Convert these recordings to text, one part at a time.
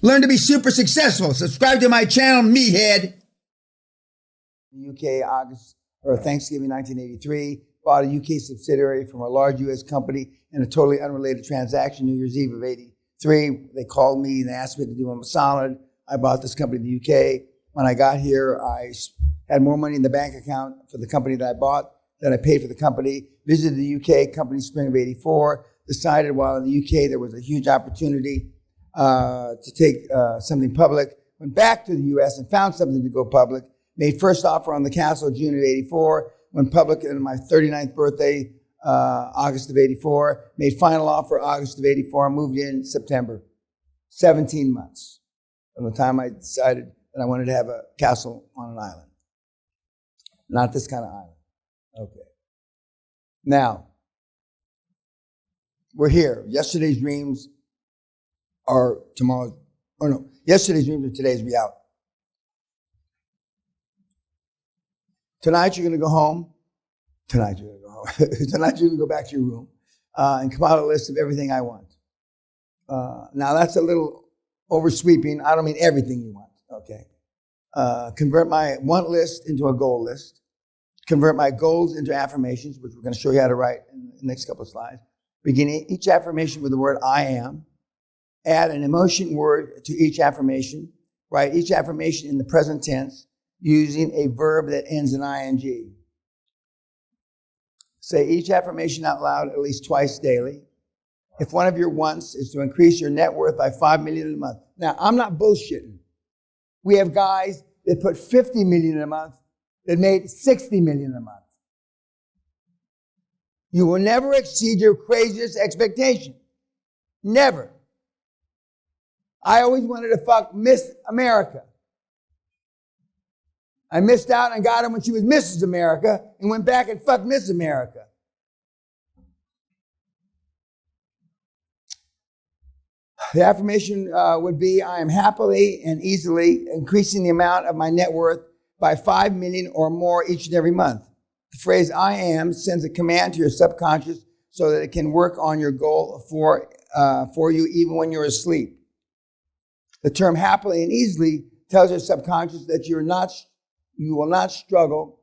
Learn to be super successful. Subscribe to my channel, Meathead. UK, Thanksgiving 1983, bought a UK subsidiary from a large US company in a totally unrelated transaction. New Year's Eve of 83, they called me and they asked me to do them a solid. I bought this company in the UK. When I got here, I had more money in the bank account for the company that I bought than I paid for the company. Visited the UK, company spring of 84, decided while in the UK there was a huge opportunity to take something public. Went back to the US and found something to go public. Made first offer on the castle June of 84. Went public on my 39th birthday, August of 84. Made final offer August of 84. Moved in September. 17 months from the time I decided that I wanted to have a castle on an island. Not this kind of island. Okay. Now, we're here. Yesterday's dreams are tomorrow's, yesterday's dreams are today's reality. Tonight you're going to go home. Tonight you're going to go home. Tonight you're going to go back to your room and come out a list of everything I want. Now that's a little oversweeping. I don't mean everything you want, okay? Convert my want list into a goal list. Convert my goals into affirmations, which we're going to show you how to write in the next couple of slides. Begin each affirmation with the word I am. Add an emotion word to each affirmation. Write each affirmation in the present tense using a verb that ends in ing. Say each affirmation out loud at least twice daily. If one of your wants is to increase your net worth by $5 million in a month. Now, I'm not bullshitting. We have guys that put $50 million in a month that made $60 million a month. You will never exceed your craziest expectation. Never. I always wanted to fuck Miss America. I missed out and got her when she was Mrs. America and went back and fucked Miss America. The affirmation would be, I am happily and easily increasing the amount of my net worth by 5 million or more each and every month. The phrase I am sends a command to your subconscious so that it can work on your goal for you even when you're asleep. The term happily and easily tells your subconscious that you will not struggle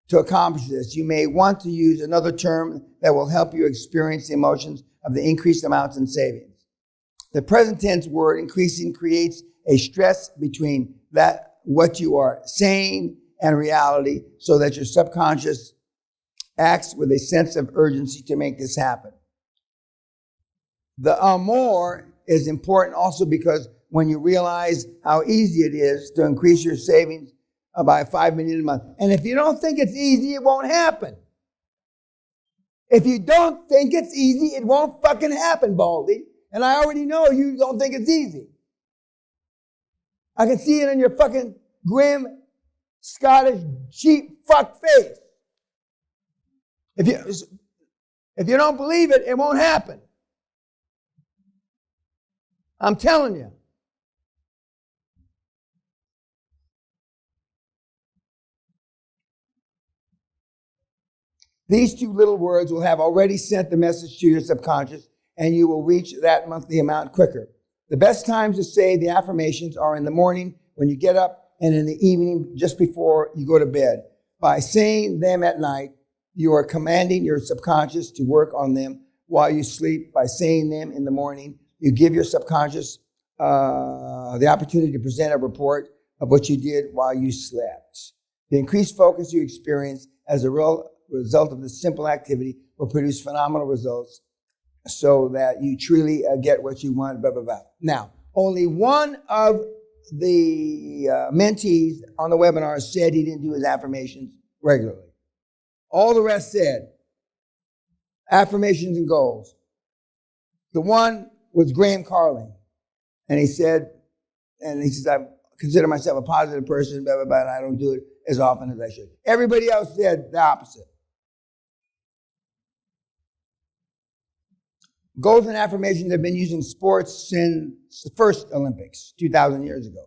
to accomplish this. You may want to use another term that will help you experience the emotions of the increased amounts in savings. The present tense word increasing creates a stress between what you are saying and reality so that your subconscious acts with a sense of urgency to make this happen. The more is important also because when you realize how easy it is to increase your savings by $5 million a month. And if you don't think it's easy, it won't happen. If you don't think it's easy, it won't fucking happen, Baldy. And I already know you don't think it's easy. I can see it in your fucking grim, Scottish, cheap fuck face. If you don't believe it, it won't happen. I'm telling you. These two little words will have already sent the message to your subconscious, and you will reach that monthly amount quicker. The best times to say the affirmations are in the morning when you get up and in the evening just before you go to bed. By saying them at night, you are commanding your subconscious to work on them while you sleep. By saying them in the morning, you give your subconscious the opportunity to present a report of what you did while you slept. The increased focus you experience as a result of this simple activity will produce phenomenal results so that you truly get what you want, blah, blah, blah. Now, only one of the mentees on the webinar said he didn't do his affirmations regularly. All the rest said affirmations and goals. The one was Graham Carling. And he says, I consider myself a positive person, blah, blah, blah, and I don't do it as often as I should. Everybody else said the opposite. Goals and affirmations have been used in sports since the first Olympics, 2,000 years ago.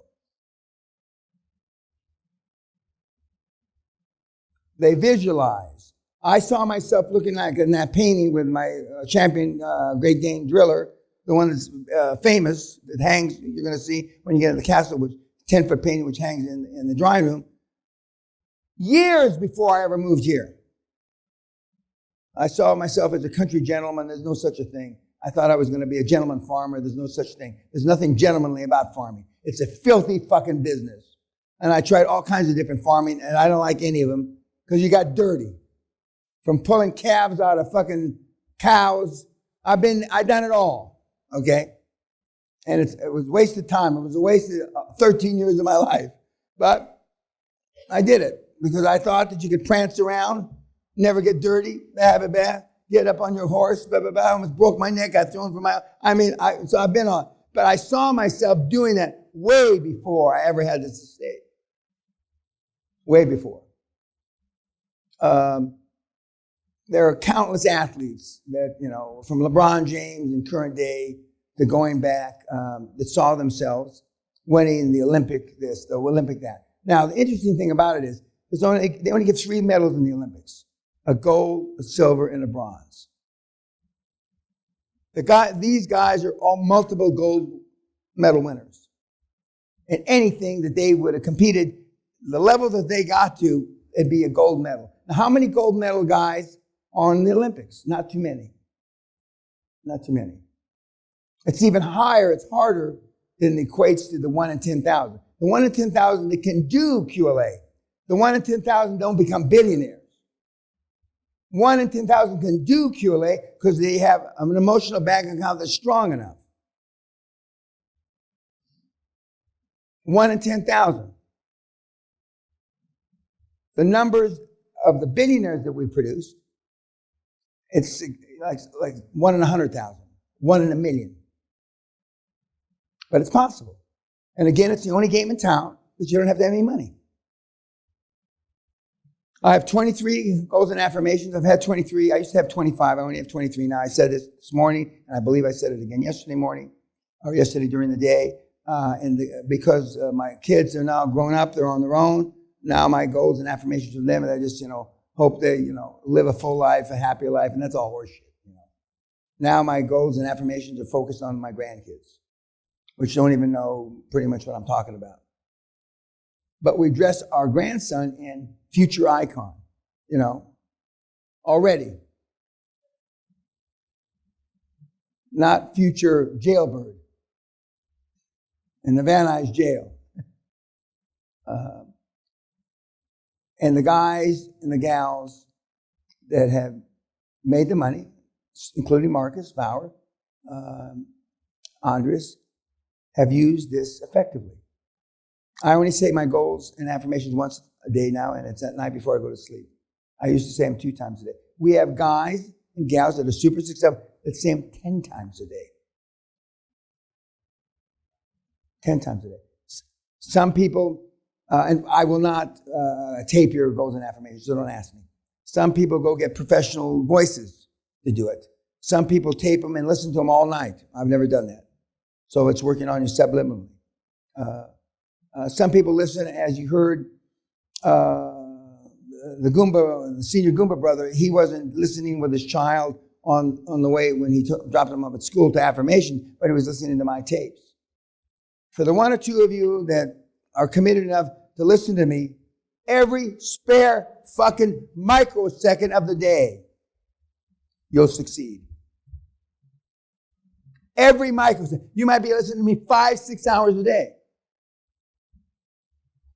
They visualize. I saw myself looking like in that painting with my champion Great Dane driller the one that's famous, that hangs, you're going to see when you get to the castle, which 10-foot painting, which hangs in the drawing room, years before I ever moved here. I saw myself as a country gentleman. There's no such a thing. I thought I was going to be a gentleman farmer. There's no such thing. There's nothing gentlemanly about farming. It's a filthy fucking business. And I tried all kinds of different farming, and I don't like any of them because you got dirty. From pulling calves out of fucking cows, I've done it all, okay? And it was a waste of time. It was a waste of 13 years of my life. But I did it because I thought that you could prance around, never get dirty, have a bath, get up on your horse, blah, blah, blah. I almost broke my neck. Got thrown from so I've been on. But I saw myself doing that way before I ever had this estate. Way before. There are countless athletes that, from LeBron James in current day to going back, that saw themselves winning the Olympic this, the Olympic that. Now, the interesting thing about it is they only give 3 medals in the Olympics: a gold, a silver, and a bronze. These guys are all multiple gold medal winners. And anything that they would have competed, the level that they got to, it'd be a gold medal. Now, how many gold medal guys are in the Olympics? Not too many. Not too many. It's even higher, it's harder than it equates to the 1 in 10,000. The 1 in 10,000 that can do QLA. The 1 in 10,000 don't become billionaires. 1 in 10,000 can do QLA because they have an emotional bank account that's strong enough. 1 in 10,000. The numbers of the billionaires that we produced, it's like 1 in 100,000, 1 in a million. But it's possible. And again, it's the only game in town that you don't have to have any money. I have 23 goals and affirmations. I've had 23. I used to have 25. I only have 23 now. I said this morning, and I believe I said it again yesterday morning, or yesterday during the day. Because my kids are now grown up, they're on their own. Now my goals and affirmations for them, and I just, hope they, live a full life, a happy life, and that's all horseshit. Now my goals and affirmations are focused on my grandkids, which don't even know pretty much what I'm talking about. But we dress our grandson in future icon, already. Not future jailbird in the Van Nuys jail. And the guys and the gals that have made the money, including Marcus, Bauer, Andres, have used this effectively. I only say my goals and affirmations once a day now, and it's at night before I go to sleep. I used to say them 2 times a day. We have guys and gals that are super successful that say them 10 times a day. 10 times a day. Some people, and I will not tape your goals and affirmations, so don't ask me. Some people go get professional voices to do it. Some people tape them and listen to them all night. I've never done that. So it's working on you subliminally. Some people listen, as you heard, the senior Goomba brother, he wasn't listening with his child on the way when he dropped him off at school to affirmation, but he was listening to my tapes. For the 1 or 2 of you that are committed enough to listen to me, every spare fucking microsecond of the day, you'll succeed. Every microsecond. You might be listening to me 5-6 hours a day.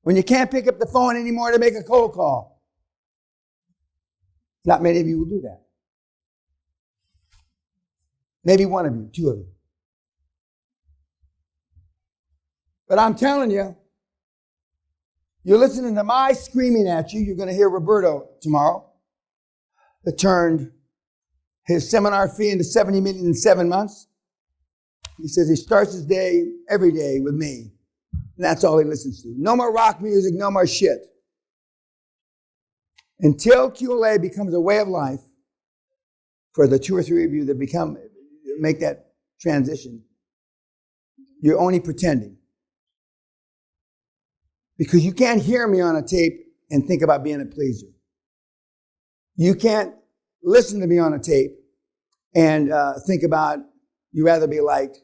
When you can't pick up the phone anymore to make a cold call. Not many of you will do that. Maybe 1 of you, 2 of you. But I'm telling you, you're listening to my screaming at you. You're going to hear Roberto tomorrow, that turned his seminar fee into $70 million in 7 months. He says he starts his day every day with me. And that's all he listens to. No more rock music, no more shit. Until QLA becomes a way of life, for the 2 or 3 of you that make that transition, you're only pretending. Because you can't hear me on a tape and think about being a pleaser. You can't listen to me on a tape and think about You'd rather be liked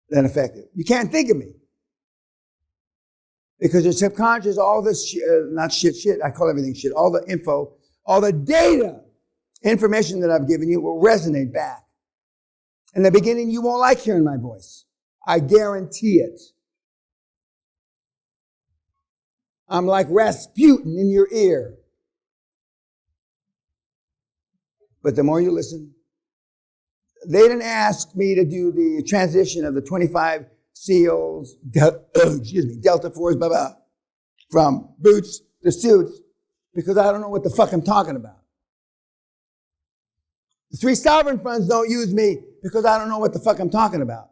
than effective. You can't think of me. Because your subconscious, all this shit, not shit, I call everything shit, all the info, all the data, information that I've given you will resonate back. In the beginning, you won't like hearing my voice. I guarantee it. I'm like Rasputin in your ear. But the more you listen, they didn't ask me to do the transition of the 25 SEALs, Delta Force, blah, blah, from boots to suits, because I don't know what the fuck I'm talking about. The 3 sovereign funds don't use me because I don't know what the fuck I'm talking about.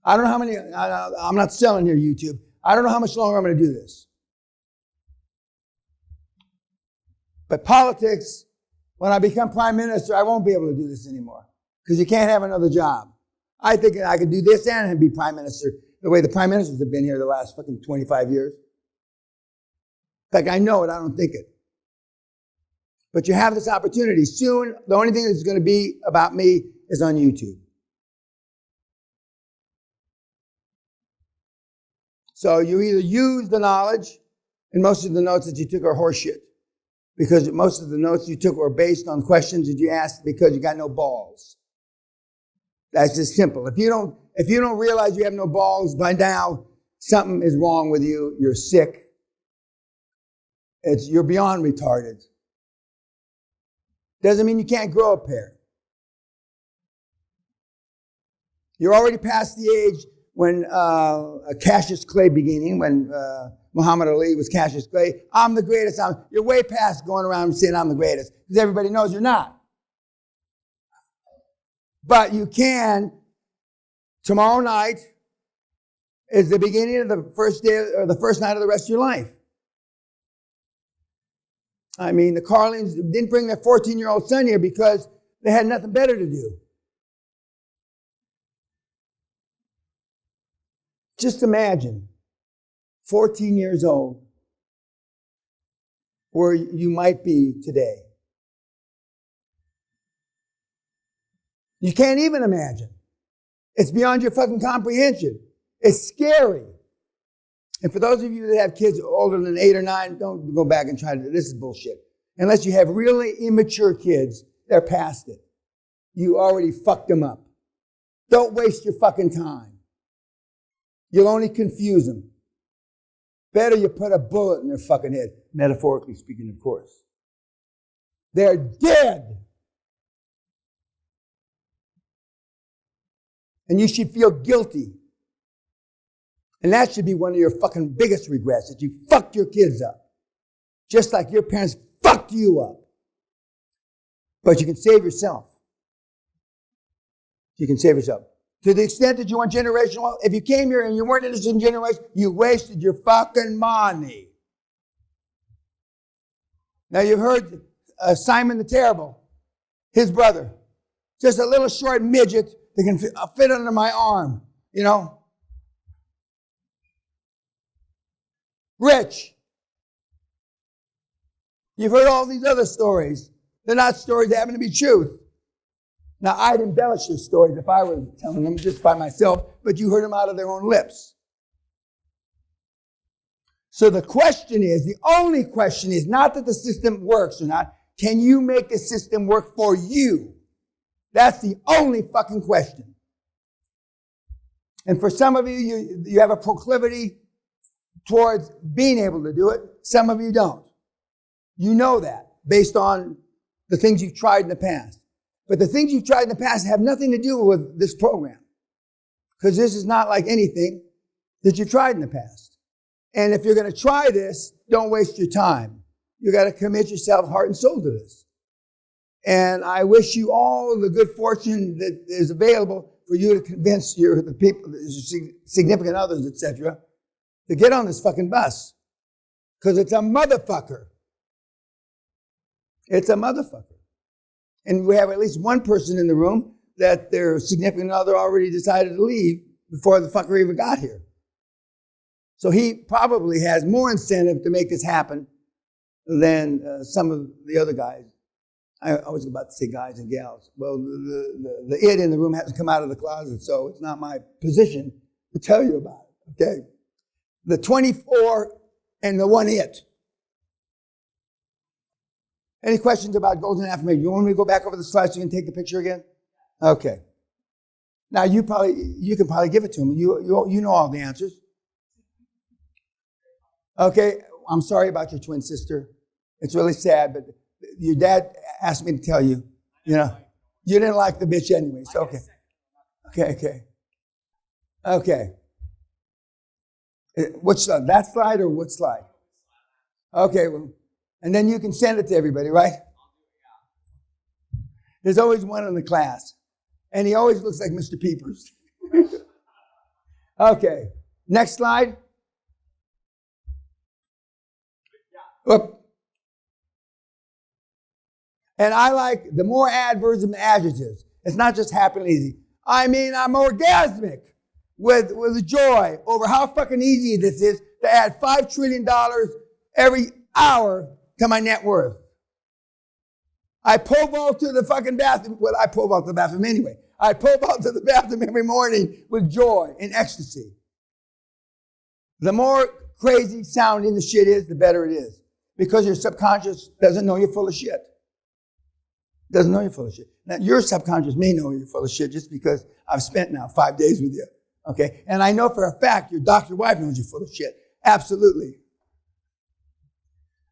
I don't know how many, I'm not selling here, YouTube. I don't know how much longer I'm going to do this. But politics, when I become prime minister, I won't be able to do this anymore because you can't have another job. I think I could do this and be prime minister the way the prime ministers have been here the last fucking 25 years. In fact, I know it, I don't think it. But you have this opportunity. Soon, the only thing that's going to be about me is on YouTube. So you either use the knowledge, and most of the notes that you took are horseshit. Because most of the notes you took were based on questions that you asked because you got no balls. That's just simple. If you don't realize you have no balls by now, something is wrong with you. You're sick. You're beyond retarded. Doesn't mean you can't grow a pair. You're already past the age when Cassius Clay beginning, when Muhammad Ali was Cassius Clay. I'm the greatest. You're way past going around and saying I'm the greatest because everybody knows you're not. But you can. Tomorrow night is the beginning of the first day or the first night of the rest of your life. I mean, the Carlins didn't bring their 14-year-old son here because they had nothing better to do. Just imagine 14 years old where you might be today. You can't even imagine. It's beyond your fucking comprehension. It's scary. And for those of you that have kids older than 8 or 9, don't go back and try to, this is bullshit. Unless you have really immature kids, they're past it. You already fucked them up. Don't waste your fucking time. You'll only confuse them. Better you put a bullet in their fucking head. Metaphorically speaking, of course. They're dead. And you should feel guilty. And that should be one of your fucking biggest regrets, that you fucked your kids up. Just like your parents fucked you up. But you can save yourself. You can save yourself. To the extent that you want generational wealth, if you came here and you weren't interested in generation, you wasted your fucking money. Now you've heard Simon the Terrible, his brother. Just a little short midget that can fit under my arm, you know. Rich. You've heard all these other stories. They're not stories that happen to be truth. Now, I'd embellish your stories if I were telling them just by myself, but you heard them out of their own lips. So the question is, the only question is not that the system works or not. Can you make the system work for you? That's the only fucking question. And for some of you, you have a proclivity towards being able to do it. Some of you don't. You know that based on the things you've tried in the past. But the things you've tried in the past have nothing to do with this program. Because this is not like anything that you've tried in the past. And if you're going to try this, don't waste your time. You got to commit yourself heart and soul to this. And I wish you all the good fortune that is available for you to convince the people, your significant others, etc., to get on this fucking bus. Because it's a motherfucker. It's a motherfucker. And we have at least one person in the room that their significant other already decided to leave before the fucker even got here. So he probably has more incentive to make this happen than some of the other guys. I was about to say guys and gals. Well, the it in the room hasn't come out of the closet, so it's not my position to tell you about it, okay? The 24 and the one it. Any questions about golden affirmation? You want me to go back over the slides so you can take the picture again? Okay. Now you can probably give it to them. You know all the answers. Okay, I'm sorry about your twin sister. It's really sad, but your dad asked me to tell you, you didn't like the bitch anyway, so okay. Which slide? That slide or what slide? Okay, well, and then you can send it to everybody, right? There's always one in the class, and he always looks like Mr. Peepers. Okay, next slide. Whoop. And I like the more adverbs and adjectives. It's not just happy and easy. I mean, I'm orgasmic with joy over how fucking easy this is to add $5 trillion every hour to my net worth. I pole vault to the fucking bathroom. Well, I pole vault to the bathroom anyway. I pole vault to the bathroom every morning with joy and ecstasy. The more crazy sounding the shit is, the better it is. Because your subconscious doesn't know you're full of shit. Doesn't know you're full of shit. Now, your subconscious may know you're full of shit just because I've spent now 5 days with you. Okay? And I know for a fact your doctor wife knows you're full of shit. Absolutely.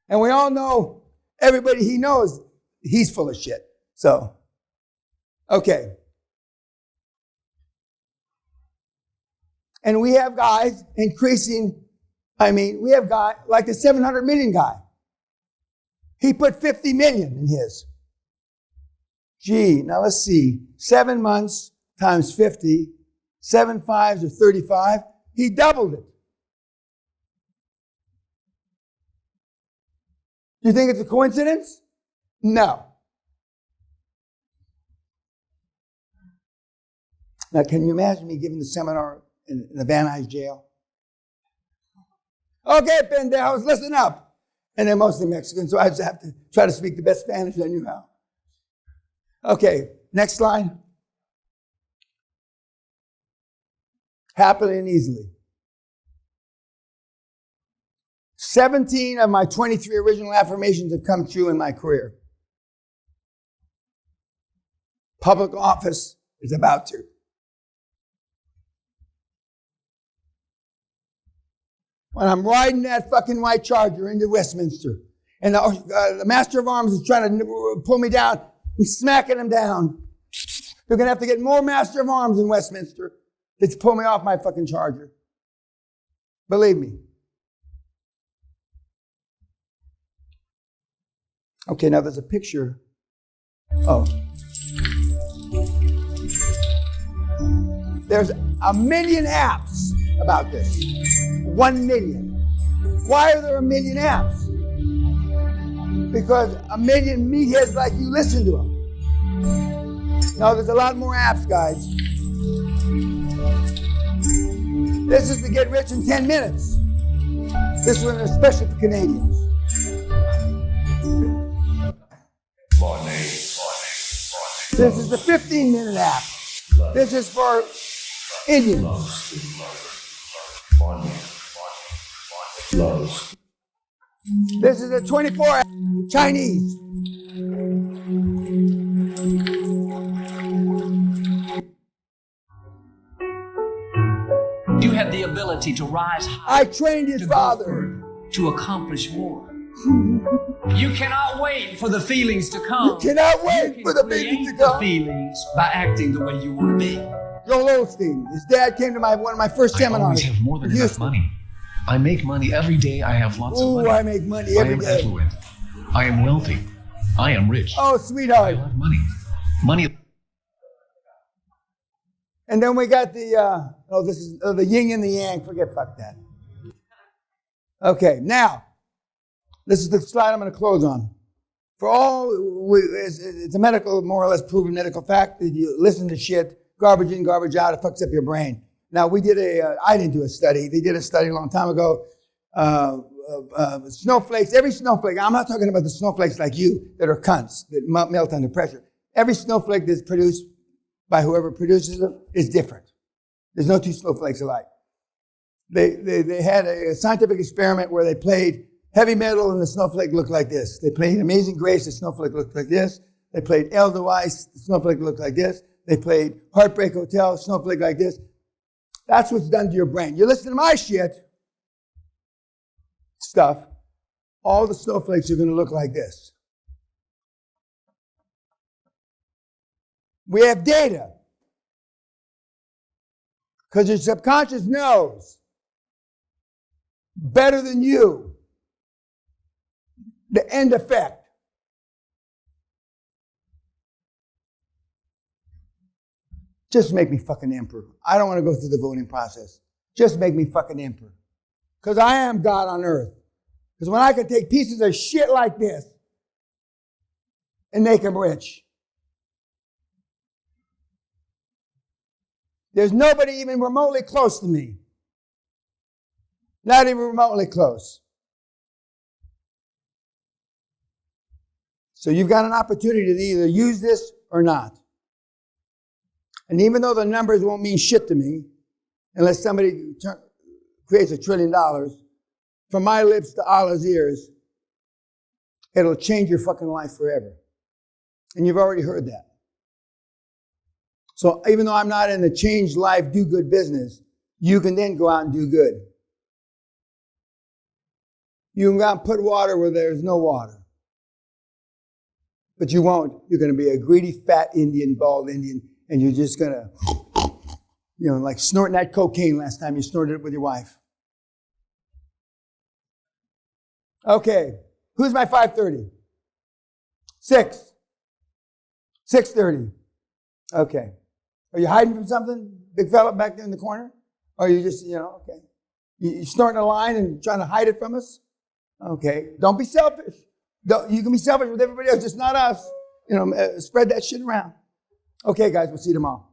And we all know everybody he knows, he's full of shit. So, okay. And we have guys increasing, we have guys like the 700 million guy. He put 50 million in his. Gee, now let's see. 7 months times 50, 7 5s are 35. He doubled it. Do you think it's a coincidence? No. Now, can you imagine me giving the seminar in the Van Nuys jail? Okay, pendejos, listen up. And they're mostly Mexican, so I just have to try to speak the best Spanish I knew how. Okay, next slide. Happily and easily. 17 of my 23 original affirmations have come true in my career. Public office is about to. When I'm riding that fucking white Charger into Westminster, and the Master of Arms is trying to pull me down, I'm smacking him down. They're going to have to get more Master of Arms in Westminster to pull me off my fucking Charger. Believe me. Okay, now there's a picture. Oh. There's 1 million apps about this. 1 million. Why are there 1 million apps? Because 1 million meatheads like you listen to them. No, there's a lot more apps, guys. This is to get rich in 10 minutes. This one is especially for Canadians. This is the 15-minute app. This is for Indians. This is a 24 Chinese. You have the ability to rise high. I trained his father to accomplish more. You cannot wait for the feelings to come. You cannot wait for the feelings to come. The feelings by acting the way you want to be. Joel Osteen, his dad came to one of my first seminars. I always have more than enough money. I make money every day. I have lots of money. I make money every day. I am affluent. I am wealthy. I am rich. Oh, sweetheart. I love money. Money. And then we got the, this is the yin and the yang. Fuck that. Okay, now, this is the slide I'm going to close on. For all, it's a medical, more or less proven medical fact that you listen to shit, garbage in, garbage out, it fucks up your brain. Now, I didn't do a study. They did a study a long time ago. snowflakes, every snowflake, I'm not talking about the snowflakes like you that are cunts, that melt under pressure. Every snowflake that's produced by whoever produces them is different. There's no two snowflakes alike. They had a scientific experiment where they played heavy metal and the snowflake looked like this. They played Amazing Grace, the snowflake looked like this. They played Edelweiss, the snowflake looked like this. They played Heartbreak Hotel, snowflake like this. That's what's done to your brain. You listen to my shit stuff, all the snowflakes are going to look like this. We have data. Because your subconscious knows better than you the end effect. Just make me fucking emperor. I don't want to go through the voting process. Just make me fucking emperor. Because I am God on earth. Because when I can take pieces of shit like this and make them rich. There's nobody even remotely close to me. Not even remotely close. So you've got an opportunity to either use this or not. And even though the numbers won't mean shit to me, unless somebody creates $1 trillion, from my lips to Allah's ears, it'll change your fucking life forever. And you've already heard that. So even though I'm not in the change life, do good business, you can then go out and do good. You can go out and put water where there's no water. But you won't. You're going to be a greedy, fat Indian, bald Indian, and you're just going to, like snorting that cocaine last time you snorted it with your wife. Okay. Who's my 5:30? 6. 6:30. Okay. Are you hiding from something, big fella back there in the corner? Or are you just, okay. You snorting a line and trying to hide it from us? Okay. Don't be selfish. You can be selfish with everybody else, just not us. Spread that shit around. Okay, guys, we'll see you tomorrow.